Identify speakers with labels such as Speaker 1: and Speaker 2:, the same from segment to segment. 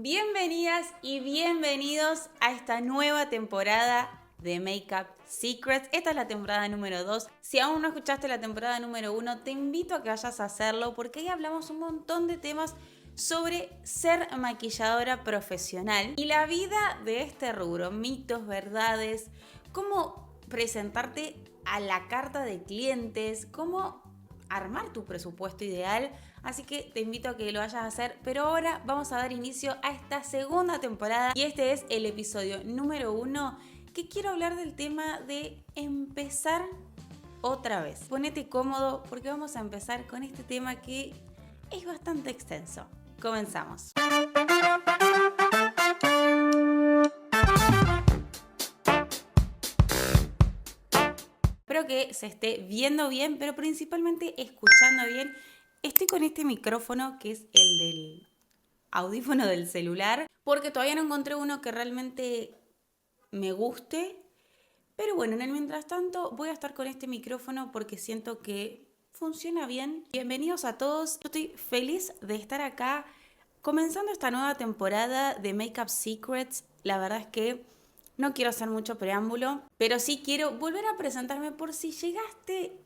Speaker 1: Bienvenidas y bienvenidos a esta nueva temporada de Makeup Secrets. Esta es la temporada número 2. Si aún no escuchaste la temporada número 1, te invito a que vayas a hacerlo porque ahí hablamos un montón de temas sobre ser maquilladora profesional y la vida de este rubro, mitos, verdades, cómo presentarte a la carta de clientes, cómo armar tu presupuesto ideal. Así que te invito a que lo vayas a hacer, pero ahora vamos a dar inicio a esta segunda temporada y este es el episodio número 1 que quiero hablar del tema de empezar otra vez. Ponete cómodo porque vamos a empezar con este tema que es bastante extenso. Comenzamos. Espero que se esté viendo bien, pero principalmente escuchando bien. Estoy con este micrófono que es el del audífono del celular, porque todavía no encontré uno que realmente me guste. Pero bueno, en el mientras tanto voy a estar con este micrófono porque siento que funciona bien. Bienvenidos a todos. Yo estoy feliz de estar acá comenzando esta nueva temporada de Makeup Secrets. La verdad es que no quiero hacer mucho preámbulo, pero sí quiero volver a presentarme por si llegaste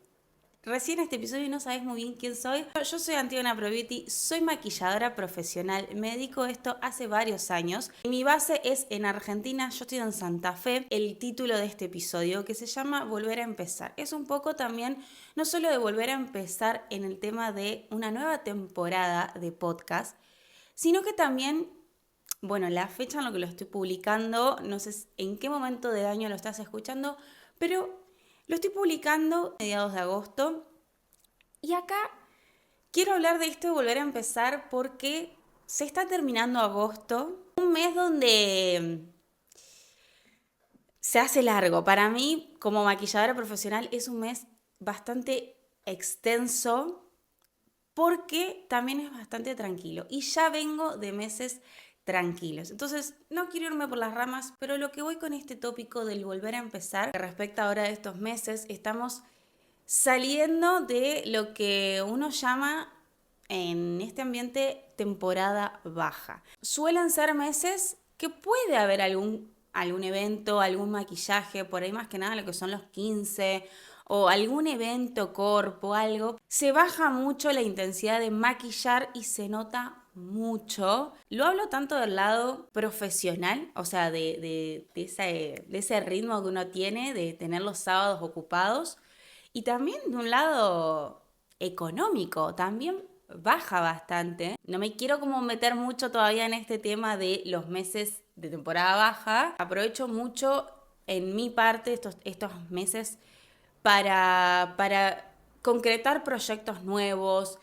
Speaker 1: recién a este episodio y no sabes muy bien quién soy. Yo soy Antígona Probity, soy maquilladora profesional, me dedico a esto hace varios años. Mi base es en Argentina, yo estoy en Santa Fe. El título de este episodio que se llama Volver a empezar. Es un poco también, no solo de volver a empezar en el tema de una nueva temporada de podcast, sino que también, bueno, la fecha en la que lo estoy publicando, no sé en qué momento de año lo estás escuchando, pero lo estoy publicando a mediados de agosto. Y acá quiero hablar de esto y volver a empezar porque se está terminando agosto. Un mes donde se hace largo. Para mí, como maquilladora profesional, es un mes bastante extenso porque también es bastante tranquilo. Y ya vengo de meses tranquilos. Entonces, no quiero irme por las ramas, pero lo que voy con este tópico del volver a empezar, que respecta ahora a estos meses, estamos saliendo de lo que uno llama en este ambiente temporada baja. Suelen ser meses que puede haber algún evento, algún maquillaje, por ahí más que nada lo que son los 15 o algún evento corpo, algo. Se baja mucho la intensidad de maquillar y se nota mucho. Lo hablo tanto del lado profesional, o sea, de ese ritmo que uno tiene, de tener los sábados ocupados, y también de un lado económico, también baja bastante. No me quiero como meter mucho todavía en este tema de los meses de temporada baja. Aprovecho mucho en mi parte estos meses para concretar proyectos nuevos,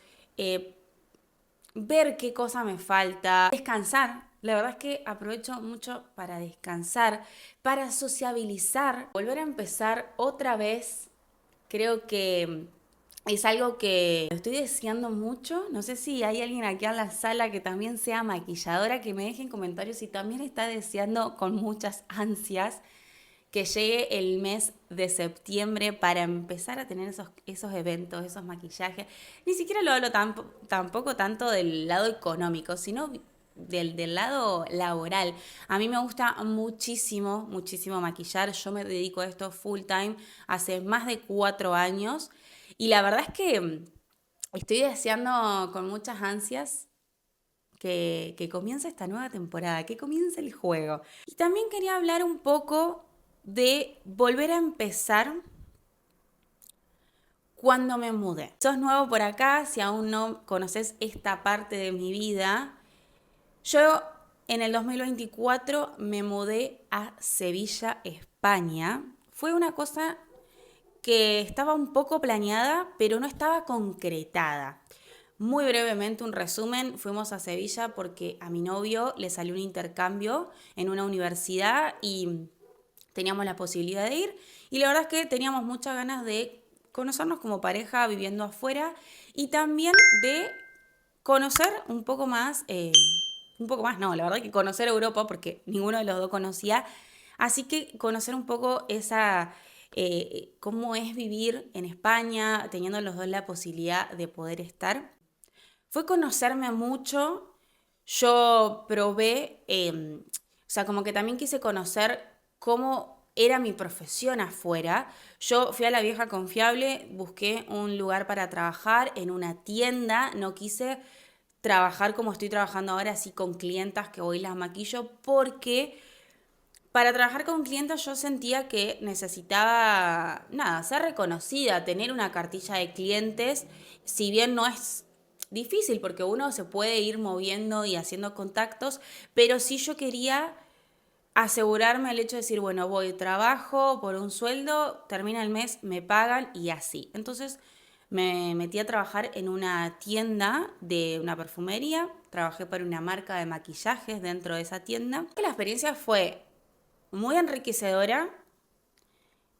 Speaker 1: ver qué cosa me falta, descansar. La verdad es que aprovecho mucho para descansar, para sociabilizar, volver a empezar otra vez. Creo que es algo que estoy deseando mucho. No sé si hay alguien aquí en la sala que también sea maquilladora, que me deje en comentarios si también está deseando con muchas ansias que llegue el mes de septiembre para empezar a tener esos eventos, esos maquillajes. Ni siquiera lo hablo tampoco tanto del lado económico, sino del lado laboral. A mí me gusta muchísimo, muchísimo maquillar. Yo me dedico a esto full time hace más de 4 años y la verdad es que estoy deseando con muchas ansias que comience esta nueva temporada, que comience el juego. Y también quería hablar un poco de volver a empezar cuando me mudé. Sos nuevo por acá, si aún no conoces esta parte de mi vida, yo en el 2024 me mudé a Sevilla, España. Fue una cosa que estaba un poco planeada, pero no estaba concretada. Muy brevemente un resumen, fuimos a Sevilla porque a mi novio le salió un intercambio en una universidad y teníamos la posibilidad de ir. Y la verdad es que teníamos muchas ganas de conocernos como pareja viviendo afuera y también de conocer un poco más no, la verdad que conocer Europa porque ninguno de los dos conocía. Así que conocer un poco cómo es vivir en España, teniendo los dos la posibilidad de poder estar. Fue conocerme mucho. yo probé, o sea, como que también quise conocer cómo era mi profesión afuera. Yo fui a la vieja confiable, busqué un lugar para trabajar en una tienda, no quise trabajar como estoy trabajando ahora, así con clientas que voy y las maquillo, porque para trabajar con clientes yo sentía que necesitaba, nada, ser reconocida, tener una cartilla de clientes, si bien no es difícil porque uno se puede ir moviendo y haciendo contactos, pero sí yo quería asegurarme el hecho de decir, bueno, voy, trabajo por un sueldo, termina el mes, me pagan y así. Entonces me metí a trabajar en una tienda de una perfumería, trabajé para una marca de maquillajes dentro de esa tienda. La experiencia fue muy enriquecedora,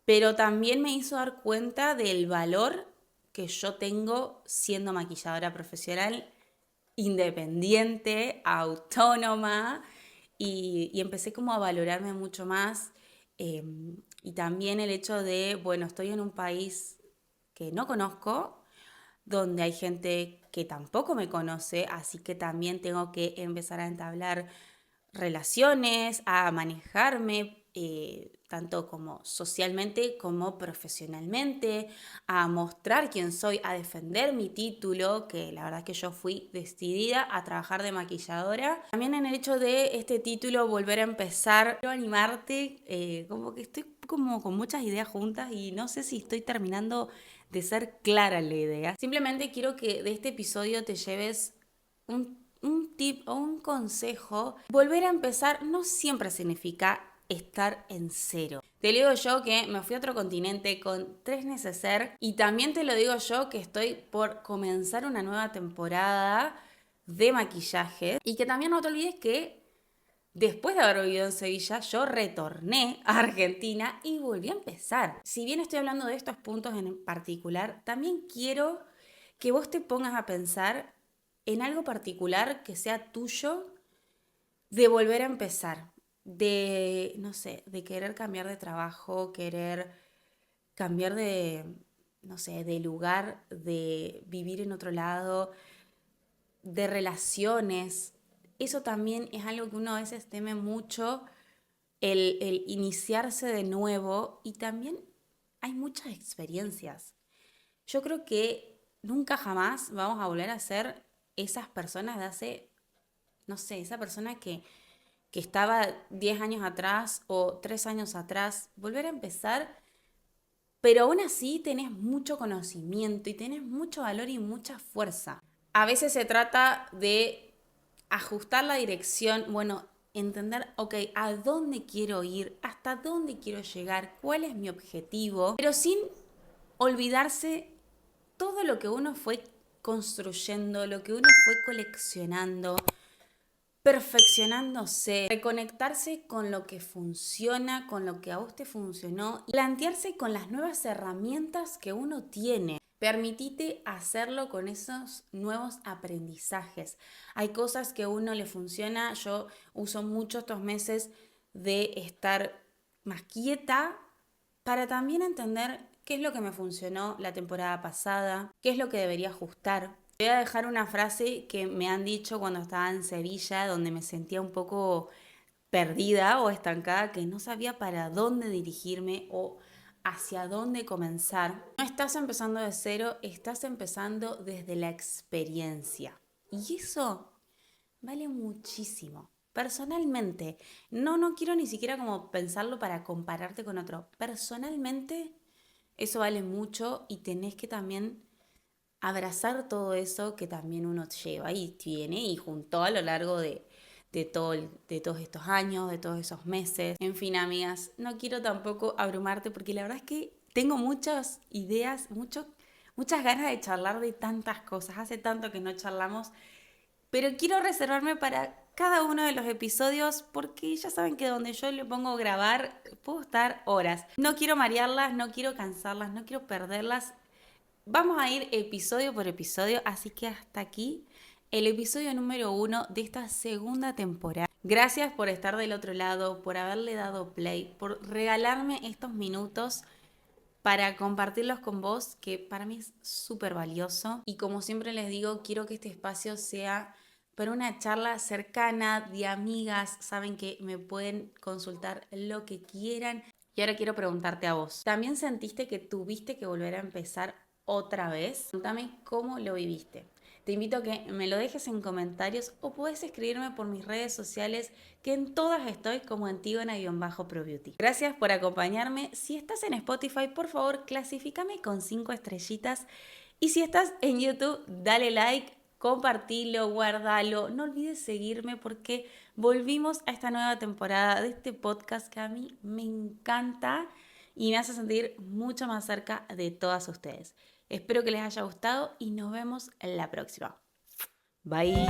Speaker 1: pero también me hizo dar cuenta del valor que yo tengo siendo maquilladora profesional, independiente, autónoma, y empecé como a valorarme mucho más. eh, y también el hecho de, bueno, estoy en un país que no conozco, donde hay gente que tampoco me conoce, así que también tengo que empezar a entablar relaciones, a manejarme tanto como socialmente como profesionalmente, a mostrar quién soy, a defender mi título, que la verdad es que yo fui decidida a trabajar de maquilladora. También en el hecho de este título volver a empezar, quiero animarte, como que estoy como con muchas ideas juntas y no sé si estoy terminando de ser clara en la idea. Simplemente quiero que de este episodio te lleves un tip o un consejo. Volver a empezar no siempre significa estar en cero. Te lo digo yo que me fui a otro continente con 3 neceser y también te lo digo yo que estoy por comenzar una nueva temporada de maquillaje y que también no te olvides que después de haber vivido en Sevilla, yo retorné a Argentina y volví a empezar. Si bien estoy hablando de estos puntos en particular, también quiero que vos te pongas a pensar en algo particular que sea tuyo de volver a empezar, de, no sé, de querer cambiar de trabajo, querer cambiar de, no sé, de lugar, de vivir en otro lado, de relaciones. Eso también es algo que uno a veces teme mucho, el iniciarse de nuevo y también hay muchas experiencias. Yo creo que nunca jamás vamos a volver a ser esas personas de hace, no sé, esa persona que estaba 10 años atrás o 3 años atrás, volver a empezar, pero aún así tenés mucho conocimiento y tenés mucho valor y mucha fuerza. A veces se trata de ajustar la dirección, bueno, entender, ok, a dónde quiero ir, hasta dónde quiero llegar, cuál es mi objetivo, pero sin olvidarse todo lo que uno fue construyendo, lo que uno fue coleccionando, perfeccionándose, reconectarse con lo que funciona, con lo que a vos te funcionó, plantearse con las nuevas herramientas que uno tiene. Permitite hacerlo con esos nuevos aprendizajes. Hay cosas que a uno le funciona. Yo uso mucho estos meses de estar más quieta para también entender qué es lo que me funcionó la temporada pasada, qué es lo que debería ajustar. Voy a dejar una frase que me han dicho cuando estaba en Sevilla, donde me sentía un poco perdida o estancada, que no sabía para dónde dirigirme o hacia dónde comenzar. No estás empezando de cero, estás empezando desde la experiencia. Y eso vale muchísimo. Personalmente, no quiero ni siquiera como pensarlo para compararte con otro. Personalmente, eso vale mucho y tenés que también abrazar todo eso que también uno lleva y tiene y juntó a lo largo de todos estos años, de todos esos meses. En fin, amigas, no quiero tampoco abrumarte porque la verdad es que tengo muchas ideas, muchas ganas de charlar de tantas cosas. Hace tanto que no charlamos, pero quiero reservarme para cada uno de los episodios porque ya saben que donde yo le pongo grabar puedo estar horas. No quiero marearlas, no quiero cansarlas, no quiero perderlas. Vamos a ir episodio por episodio, así que hasta aquí el episodio número 1 de esta segunda temporada. Gracias por estar del otro lado, por haberle dado play, por regalarme estos minutos para compartirlos con vos, que para mí es súper valioso. Y como siempre les digo, quiero que este espacio sea pero una charla cercana de amigas. Saben que me pueden consultar lo que quieran. Y ahora quiero preguntarte a vos, ¿también sentiste que tuviste que volver a empezar otra vez? Contame cómo lo viviste. Te invito a que me lo dejes en comentarios o puedes escribirme por mis redes sociales, que en todas estoy como Antígona-ProBeauty. Gracias por acompañarme. Si estás en Spotify, por favor, clasifícame con 5 estrellitas. Y si estás en YouTube, dale like, compartilo, guardalo. No olvides seguirme porque volvimos a esta nueva temporada de este podcast que a mí me encanta y me hace sentir mucho más cerca de todas ustedes. Espero que les haya gustado y nos vemos en la próxima. Bye.